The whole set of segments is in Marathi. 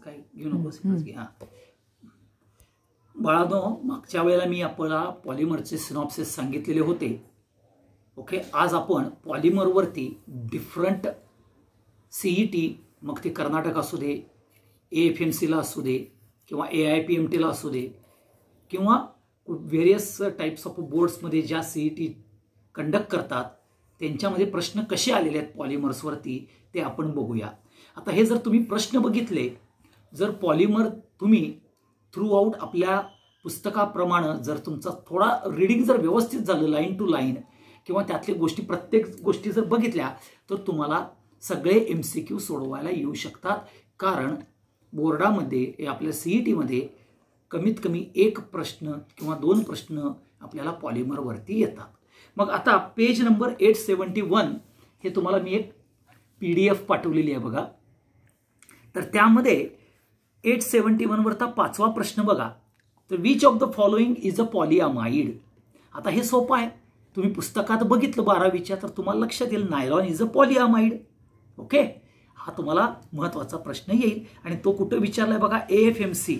काय घेऊ नकोस हां. बाळांनो, मागच्या वेळेला मी आपल्याला पॉलिमरचे सिनॉप्सिस सांगितलेले होते. ओके, आज आपण पॉलिमरवरती डिफरंट CET, मग ते कर्नाटक असू दे, AFMCला असू दे किंवा AIPMTला असू दे किंवा व्हेरियस टाइप्स ऑफ बोर्ड्समध्ये ज्या CET कंडक्ट करतात त्यांच्यामध्ये प्रश्न कसे आलेले आहेत पॉलिमर्सवरती ते आपण बघूया. आता हे जर तुम्ही प्रश्न बघितले, जर पॉलिमर तुम्ही थ्रू आउट आपल्या पुस्तकाप्रमाणे जर तुमचा थोडा रीडिंग जर व्यवस्थित झालं लाईन टू लाईन किंवा त्यातल्या गोष्टी प्रत्येक गोष्टी जर बघितल्या तर तुम्हाला सगळे MCQ सोडवायला येऊ शकतात. कारण बोर्डामध्ये आपल्या CETमध्ये कमीत कमी एक प्रश्न किंवा 2 प्रश्न आपल्याला पॉलिमरवरती येतात. मग आता पेज नंबर 871 हे तुम्हाला मी एक PDF पाठवलेली आहे बघा. तर त्यामध्ये 871 वरचा 5वा प्रश्न बघा. तर which of the following is a polyamide. आता हे सोपं आहे, तुम्ही पुस्तकात बघितलं 12वीच्या तर तुम्हाला लक्षात येईल नायलॉन इज अ पॉलिअमाइड. ओके, हा तुम्हाला महत्वाचा प्रश्न येईल आणि तो कुठे विचारलाय बघा, AFMC.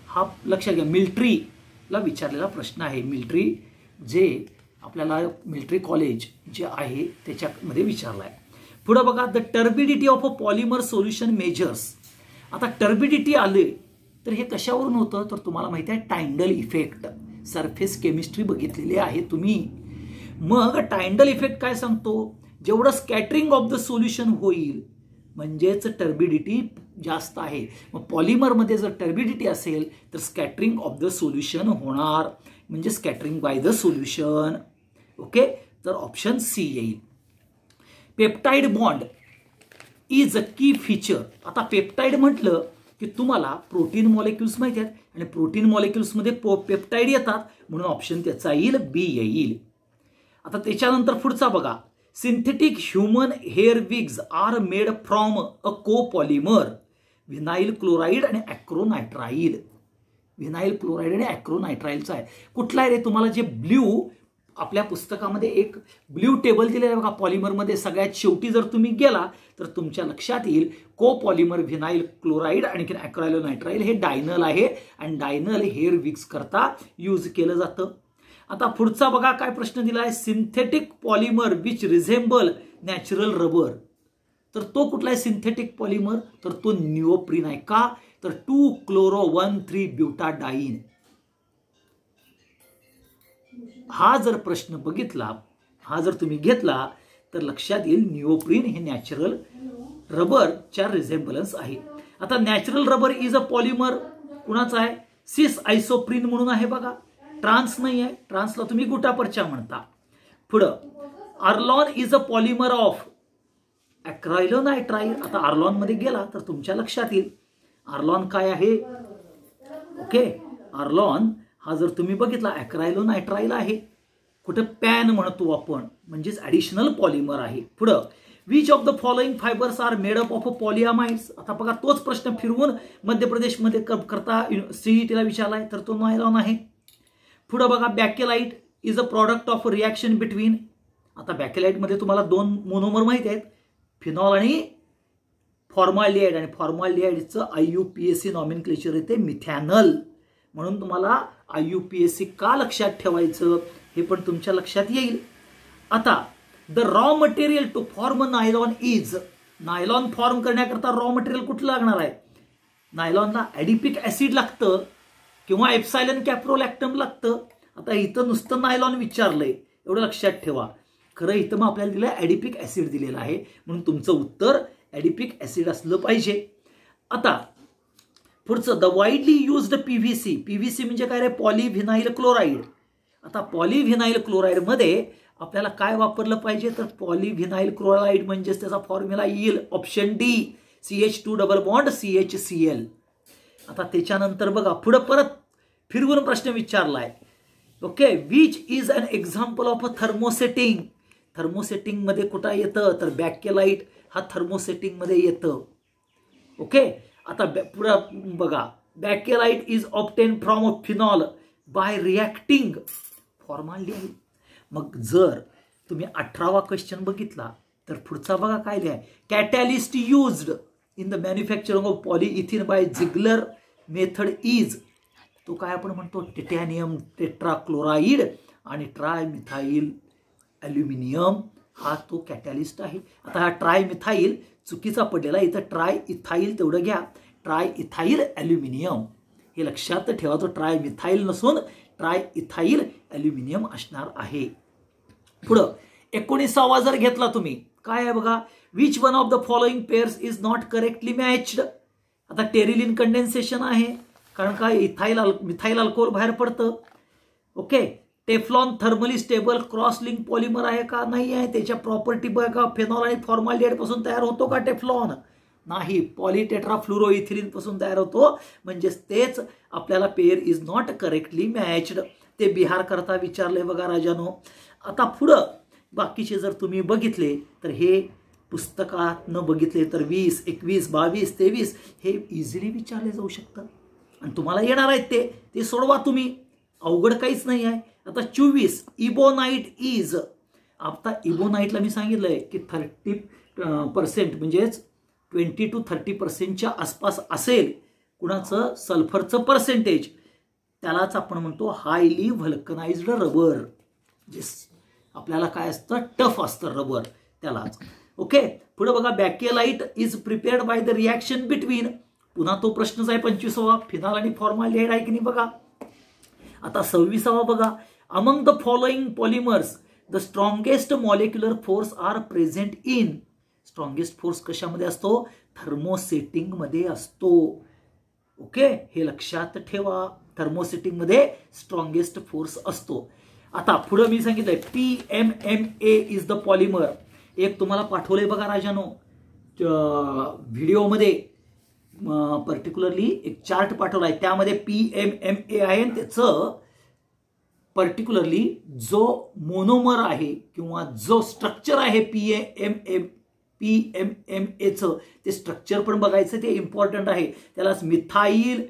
हा लक्षात घ्या, मिलिटरीला विचारलेला प्रश्न आहे. मिलिटरी जे आपल्याला मिलिटरी कॉलेज जे आहे त्याच्यामध्ये विचारलाय. पुढे बघा, the turbidity of a polymer solution measures. आता टर्बिडिटी आले तर हे कशावरून होतं तर तुम्हाला माहिती आहे टाइंडल इफेक्ट. सरफेस केमिस्ट्री बघितलेली आहे तुम्ही. मग टाइंडल इफेक्ट काय सांगतो, जेवढं स्कॅटरिंग ऑफ द सोल्युशन होईल म्हणजेच टर्बिडिटी जास्त आहे. मग पॉलिमरमध्ये जर टर्बिडिटी असेल तर स्कॅटरिंग ऑफ द सोल्युशन होणार, म्हणजे scattering by the solution. Okay, तर ऑप्शन C येईल. पेप्टाइड बॉन्ड इज अ की फीचर. आता पेप्टाइड म्हटलं की तुम्हाला प्रोटीन मॉलिक्युल्स माहिती आहेत आणि प्रोटीन मॉलिक्युल्समध्ये पेप्टाइड येतात म्हणून ऑप्शन त्याचा येईल B येईल. आता त्याच्यानंतर पुढचा बघा, synthetic human hair wigs are made from a copolymer vinyl chloride आणि ॲक्रोनायट्राइल. व्हिनाइल क्लोराइड आणि ॲक्रोनायट्राइलचा आहे. कुठला आहे रे, तुम्हाला जे ब्ल्यू आपल्या पुस्तकामध्ये एक ब्ल्यू टेबल दिलेलं आहे बघा पॉलिमरमध्ये, सगळ्यात शेवटी जर तुम्ही गेला तर तुमच्या लक्षात येईल कोपॉलिमर व्हिनाइल क्लोराइड आणि ॲक्रोनायट्राइल हे डायनल आहे आणि डायनल हेअर विग्स करता यूज केलं जातं. आता पुढचा बघा काय प्रश्न दिला आहे, synthetic polymer which रिझेंबल natural rubber. तर तो कुठला आहे सिंथेटिक पॉलिमर तर तो निओप्रीन आहे. का तर 2-chloro-1,3-ब्युटाडाइन. हा जर प्रश्न बघितला, हा जर तुम्ही घेतला तर लक्षात येईल निओप्रीन हे नॅचरल रबरच्या रिझेंबलन्स आहे. आता natural rubber is a polymer कुणाचा आहे, सिस आयसोप्रीन म्हणून आहे बघा. ट्रान्स नाही आहे, ट्रान्सला तुम्ही गुटापर्चा म्हणता. पुढं आर्लॉन इज अ पॉलिमर ऑफ ॲक्रायलोनायट्राइल. आता आर्लॉन मध्ये गेला तर तुमच्या लक्षात येईल आर्लॉन काय आहे. ओके, आर्लॉन हा जर तुम्ही बघितला ॲक्रायलोनायट्राइल आहे. कुठं पॅन म्हणतो आपण, म्हणजेच ॲडिशनल पॉलिमर आहे. पुढं which of the following fibres are made up of polyamides. आता बघा तोच प्रश्न फिरवून मध्य प्रदेशमध्ये करता CETला विचारलाय तर तो नायलॉन आहे. पुढे बघा, bakelite is a product of reaction between. आता बॅकेलाइटमध्ये तुम्हाला 2 मोनोमर माहिती आहेत, फिनॉल आणि फॉर्माल्डिहाइड, आणि फॉर्माल्डिहाइडचं IUPAC नॉमेनक्लेचर येते मिथॅनल. म्हणून तुम्हाला IUPAC का लक्षात ठेवायचं हे पण तुमच्या लक्षात येईल. आता the raw material to form nylon is. Nylon form करण्याकरता रॉ मटेरियल कुठलं लागणार आहे, नायलॉनला ॲडिपिक ऍसिड लागतं किंवा एप्सायलन कॅप्रोलॅक्टम लागतं. आता इथं नुसतं नायलॉन विचारलंय एवढं लक्षात ठेवा. खरं इथं मग आपल्याला दिलं ॲडिपिक ऍसिड दिलेलं आहे म्हणून तुमचं उत्तर ॲडिपिक ऍसिड असलं पाहिजे. आता पुढचं, the widely used PVC. PVC म्हणजे काय रे, पॉलिव्हिनाइल क्लोराइड. आता पॉलिव्हिनाइल क्लोराइड मध्ये आपल्याला काय वापरलं पाहिजे तर पॉलिव्हिनाइल क्लोराइड म्हणजेच त्याचा फॉर्म्युला येईल option D, CH2 double bond CHCl. आता त्याच्यानंतर बघा पुढे परत फिरवून प्रश्न विचारलाय. Okay, which is an example of a thermosetting. Thermosetting मध्ये कुठं येतं तर बॅकेलाइट हा थर्मोसेटिंग मध्ये येतं. ओके, आता पुढे बघा, bakelite is obtain from a phenol by reacting formaldehyde. मग जर तुम्ही 18वा क्वेश्चन बघितला तर पुढचा बघा काय लिहाय, catalyst used in the manufacturing of polythene by Ziegler method is, तो काय आपण म्हणतो टिटॅनियम टेट्राक्लोराईड आणि ट्रायमिथाईल ॲल्युमिनियम हा तो कॅटॅलिस्ट आहे. आता हा ट्रायमिथाईल चुकीचा पडलेला, इथं ट्रायइथाईल तेवढं घ्या, ट्रायइथाईल ॲल्युमिनियम हे लक्षात ठेवा. तो ट्रायमिथाईल नसून ट्रायइथाईल ॲल्युमिनियम असणार आहे. पुढं 19वा जर घेतला तुम्ही काय आहे बघा, which one of the following pairs is not correctly matched. आता टेरिलिन कंडेन्सेशन आहे, कारण काय मिथाईल अल्कोहोल बाहेर पडतं. Okay, Teflon thermally stable cross link polymer आहे का, नाही आहे. त्याच्या प्रॉपर्टी बघा, फेनॉल आणि फॉर्माल्डिहाइड पासून तयार होतो का टेफ्लॉन, नाही. पॉलिटेट्राफ्लुरोइथिलीन पासून तयार होतो, म्हणजेच तेच आपल्याला pair is not correctly matched. ते बिहार करता विचारले बघा राजानो. आता पुढं बाकीचे जर तुम्ही बघितले तर हे पुस्तकात न बघितले तर 20, 21, 22, 23 हे इझिली विचारले जाऊ शकतात आणि तुम्हाला येणार आहेत ते सोडवा तुम्ही, अवघड काहीच नाही आहे. आता 24 इबोनाइट इज, आता इबोनाइटला मी सांगितलंय की 30% म्हणजेच 20 to 30% आसपास असेल कुणाचं सल्फरचं पर्सेंटेज, त्यालाच आपण म्हणतो हायली व्हल्कनाइज्ड रबर. जे आपल्याला काय असतं टफ असतं रबर त्यालाच. ओके, पुढे बघा bakelite is prepared by the reaction between, पुन्हा तो प्रश्नच आहे 25वा, फिनॉल आणि फॉर्माल्डिहाइड आहे की नाही बघा. आता 26वा बघा, among the following polymers the strongest molecular force are present in. Strongest force कशामध्ये असतो, थर्मोसेटिंग मध्ये असतो. ओके, हे लक्षात ठेवा, थर्मोसेटिंग मध्ये स्ट्रॉंगेस्ट फोर्स असतो. आता पुढे मी सांगितलंय PMMA इज द पॉलिमर. एक तुम्हाला पाठवलंय बघा राजानो व्हिडिओमध्ये, पर्टिक्युलरली एक चार्ट पाठवलाय, त्यामध्ये PMMA आहे आणि त्याचं पर्टिक्युलरली जो मोनोमर आहे किंवा जो स्ट्रक्चर आहे PMMAचं ते स्ट्रक्चर पण बघायचं, ते इम्पॉर्टंट आहे. त्यालाच मिथाईल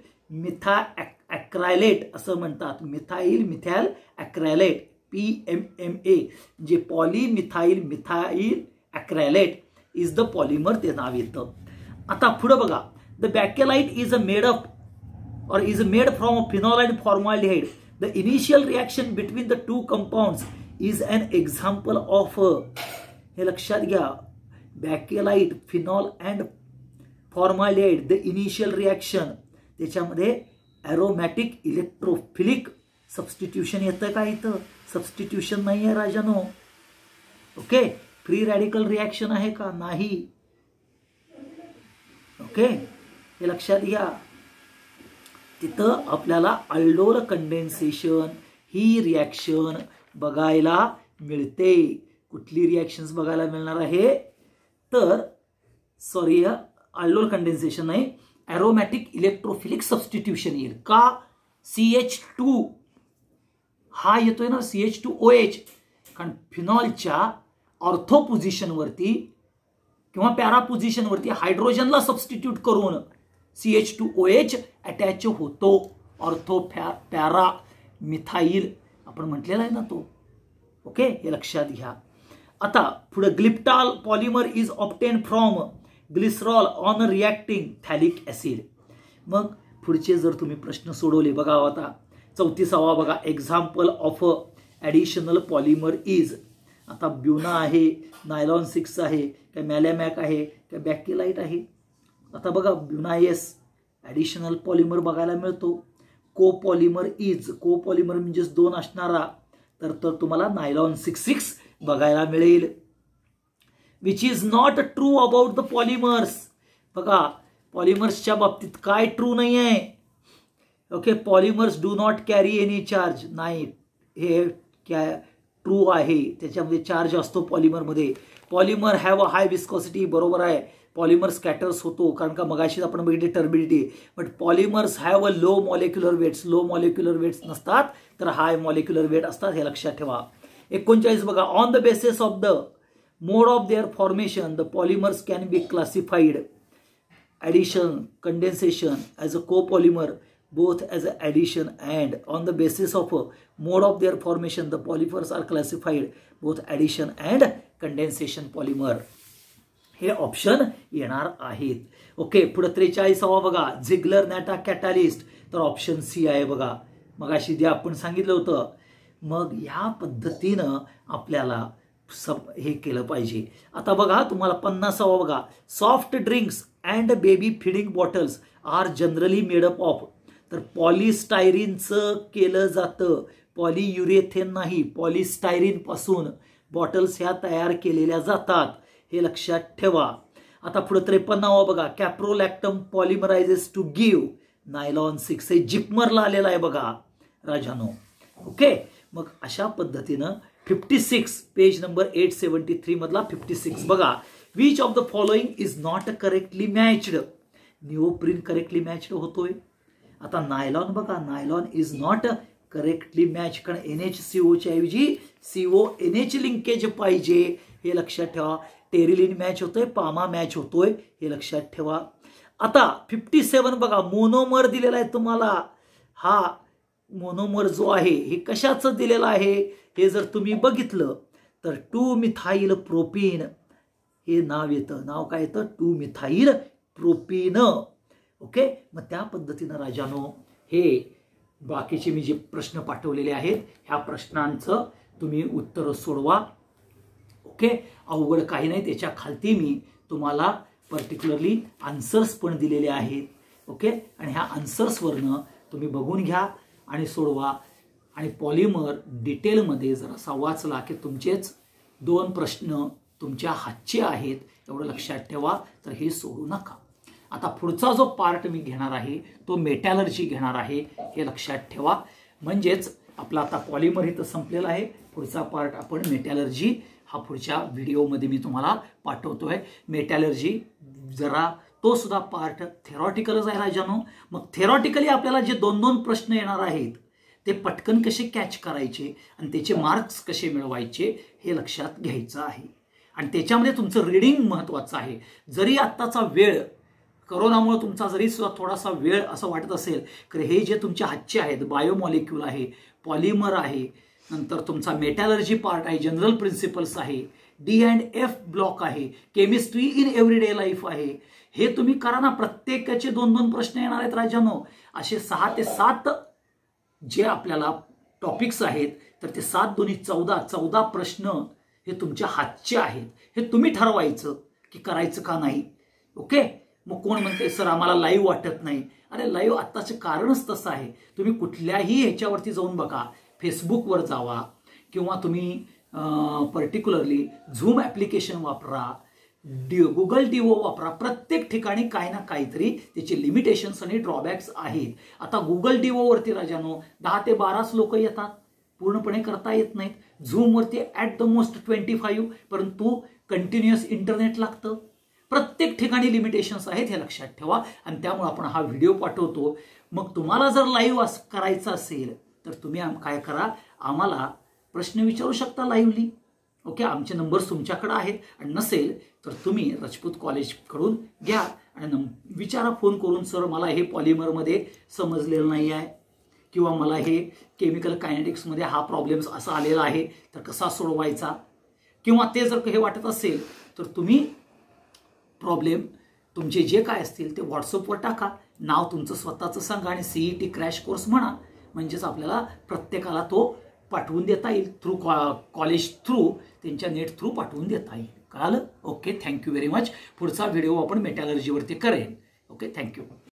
ॲक्रायलेट असं म्हणतात, मिथाईल मिथॅल ॲक्रायलेट PMMA, जे polymethyl methyl acrylate is the polymer ते नाव येतं. आता पुढे बघा, the bakelite is made up or is made from phenol and formaldehyde. The initial reaction between the two compounds is an example of, हे लक्षात घ्या, bakelite phenol and formaldehyde the initial reaction, त्याच्यामध्ये ॲरोमॅटिक इलेक्ट्रोफिलिक सबस्टिट्यूशन येतं का, इथं सबस्टिट्यूशन नाही आहे राजानो. ओके, फ्री रॅडिकल रिॲक्शन आहे का, नाही. ओके, हे लक्षात घ्या. तिथं आपल्याला अल्डोल कंडेन्सेशन ही रिॲक्शन बघायला मिळते. कुठली रिॲक्शन्स बघायला मिळणार आहे तर, सॉरी, अल्डोल कंडेन्सेशन नाही, ॲरोमॅटिक इलेक्ट्रोफिलिक सबस्टिट्यूशन येईल का. CH2 हा येतोय ना, CH2OH, कारण फिनॉलच्या ऑर्थो पोझिशनवरती किंवा पॅरा पोझिशनवरती हायड्रोजनला सबस्टिट्यूट करून CH2OH अटॅच होतो. ऑर्थो पॅरा मिथाईल आपण म्हटलेला आहे ना तो. ओके, हे लक्षात घ्या. आता पुढे glyptal polymer is obtain from glycerol on reacting phthalic acid. मग पुढचे जर तुम्ही प्रश्न सोडवले बघा, आता 34वा बघा, example of additional polymer is. आता ब्युना आहे, नायलॉन 6 आहे, काय मॅलॅमॅक आहे, काय बॅकेलाइट आहे. आता बघा ब्युनायस ॲडिशनल पॉलिमर बघायला मिळतो. कोपॉलिमर इज, कोपॉलिमर म्हणजेच 2 असणारा, तर तुम्हाला नायलॉन 66 बघायला मिळेल. Which is not true about the polymers. बघा पॉलिमर्सच्या बाबतीत काय ट्रू नाही आहे. Okay, polymers do not carry any charge, नाही, हे ट्रू आहे, त्याच्यामध्ये चार्ज असतो पॉलिमरमध्ये. Polymer have a high viscosity, बरोबर आहे. पॉलिमर स्कॅटर्स होतो, कारण का मगाशी आपण बघितले turbidity. But polymers have a low molecular weights, low molecular weights नसतात तर हाय मॉलिक्युलर वेट असतात, हे लक्षात ठेवा. 39 बघा, on the basis of the mode of their formation the polymers can be classified addition condensation as a copolymer both as an addition and on the basis of a mode of their formation the polymers are classified both addition and condensation polymer. हे ऑप्शन येणार आहेत. ओके, पुढे 43वा बघा, झिग्लर नॅटा कॅटॅलिस्ट, तर ऑप्शन सी आहे बघा. मग अशी जे आपण सांगितलं होतं. मग या पद्धतीनं आपल्याला हे केलं पाहिजे. आता बघा तुम्हाला 50वा बघा, soft drinks and baby feeding bottles are generally made up of, तर पॉलिस्टायरीनचं केलं जातं, पॉलियुरेथेन नाही, पॉलिस्टायरीन पासून बॉटल्स ह्या तयार केलेल्या जातात, हे लक्षात ठेवा. आता पुढे 53वा बघा, कॅप्रोलॅक्टम पॉलिमरायझेस टू गिव्ह नायलॉन 6, हे जिपमरला आलेला आहे बघा राजानो. ओके, मग अशा पद्धतीनं 56 पेज नंबर 873 मधला 56 बघा, which of the following is not correctly matched. Neoprene correctly matched होतोय. आता नायलॉन बघा, nylon is not correctly match, कारण NHCO च्या ऐवजी CONH लिंकेज पाहिजे, हे लक्षात ठेवा. टेरिलिन मॅच होतोय, पामा मॅच होतोय, हे लक्षात ठेवा. आता 57 बघा, मोनोमर दिलेला आहे तुम्हाला. हा मोनोमर जो आहे हे कशाचं दिलेलं आहे हे जर तुम्ही बघितलं तर 2 मिथाइल प्रोपीन हे नाव येतं. नाव काय येतं? 2 मिथाइल प्रोपीन. ओके, मग त्या पद्धतीनं राजानो हे बाकीचे मी जे प्रश्न पाठवलेले आहेत ह्या प्रश्नांचं तुम्ही उत्तर सोडवा. ओके, अवघड काही नाही. त्याच्या खालती मी तुम्हाला पर्टिक्युलरली आन्सर्स पण दिलेले आहेत. ओके, आणि ह्या आन्सर्सवरनं तुम्ही बघून घ्या आणि सोडवा. आणि पॉलिमर डिटेलमध्ये जर असा वाचला की तुमचेच 2 प्रश्न तुमच्या हातचे आहेत, एवढं लक्षात ठेवा. तर हे सोडू नका. आता पुढचा जो पार्ट मी घेणार आहे तो मेटॅलर्जी घेणार आहे, हे लक्षात ठेवा. म्हणजेच आपला आता पॉलिमर इथं संपलेला आहे. पुढचा पार्ट आपण मेटॅलर्जी हा पुढच्या व्हिडिओमध्ये मी तुम्हाला पाठवतोय. मेटॅलर्जी जरा तो सुद्धा पार्ट थेरॉटिकलच आहे राजानो. मग थेरॉटिकली आपल्याला जे 2-2 प्रश्न येणार आहेत ते पटकन कसे कॅच करायचे आणि त्याचे मार्क्स कसे मिळवायचे हे लक्षात घ्यायचं आहे. आणि त्याच्यामध्ये तुमचं रीडिंग महत्त्वाचं आहे. जरी आत्ताचा वेळ कोरोनामुळे तुमचा जरी सुद्धा थोडासा वेळ असं वाटत असेल तर हे जे तुमच्या हातचे आहेत, बायोमॉलिक्यूल आहे, पॉलिमर आहे, नंतर तुमचा मेटॅलर्जी पार्ट आहे, जनरल प्रिन्सिपल्स आहे, D&F ब्लॉक आहे, केमिस्ट्री इन एव्हरीडे लाईफ आहे, हे तुम्ही करा ना. प्रत्येकाचे 2-2 प्रश्न येणार आहेत राजानो. असे 6 ते 7 जे आपल्याला टॉपिक्स आहेत, तर ते 7 दुनी 14 प्रश्न हे तुमच्या हातचे आहेत. हे तुम्ही ठरवायचं की करायचं का नाही. ओके, मग कोण म्हणते सर आम्हाला लाईव्ह वाटत नाही. अरे लाईव्ह आत्ताचं कारणच तसं आहे. तुम्ही कुठल्याही ह्याच्यावरती जाऊन बघा, फेसबुकवर जावा किंवा तुम्ही पर्टिक्युलरली झूम ॲप्लिकेशन वापरा, गुगल डिवो वापरा. प्रत्येक ठिकाणी काही ना काहीतरी त्याचे लिमिटेशन्स आणि ड्रॉबॅक्स आहेत. आता गुगल डिवोवरती राजानो 10 ते 12 लोक येतात, पूर्णपणे करता येत नाहीत. झूमवरती ॲट द मोस्ट 25, परंतु कंटिन्युअस इंटरनेट लागतं. प्रत्येक ठिकाणी लिमिटेशन्स आहेत, हे लक्षात ठेवा. आणि त्यामुळे आपण हा व्हिडिओ पाठवतो. मग तुम्हाला जर लाईव्ह करायचं असेल तर तुम्ही काय करा, आम्हाला प्रश्न विचारू शकता लाईव्हली. ओके, आमचे नंबर्स तुमच्याकडे आहेत. आणि नसेल तर तुम्ही राजपूत कॉलेजकडून घ्या आणि विचारा फोन करून, सर मला हे पॉलिमरमध्ये समजलेलं नाही आहे किंवा मला हे केमिकल कायनेटिक्समध्ये हा प्रॉब्लेम्स असा आलेला आहे, तर कसा सोडवायचा. किंवा ते जर हे वाटत असेल तर तुम्ही प्रॉब्लेम तुमचे जे काय असतील ते व्हॉट्सअपवर टाका, नाव तुमचं स्वतःचं सांगा आणि CET क्रॅश कोर्स म्हणा. म्हणजेच आपल्याला प्रत्येकाला तो पाठवून देता येईल. थ्रू कॉलेज थ्रू, त्यांच्या नेट थ्रू पाठवून देता येईल. कळालं? Okay, thank you very much. पुढचा व्हिडिओ आपण मेटॅलर्जीवरती करेन. Okay, thank you.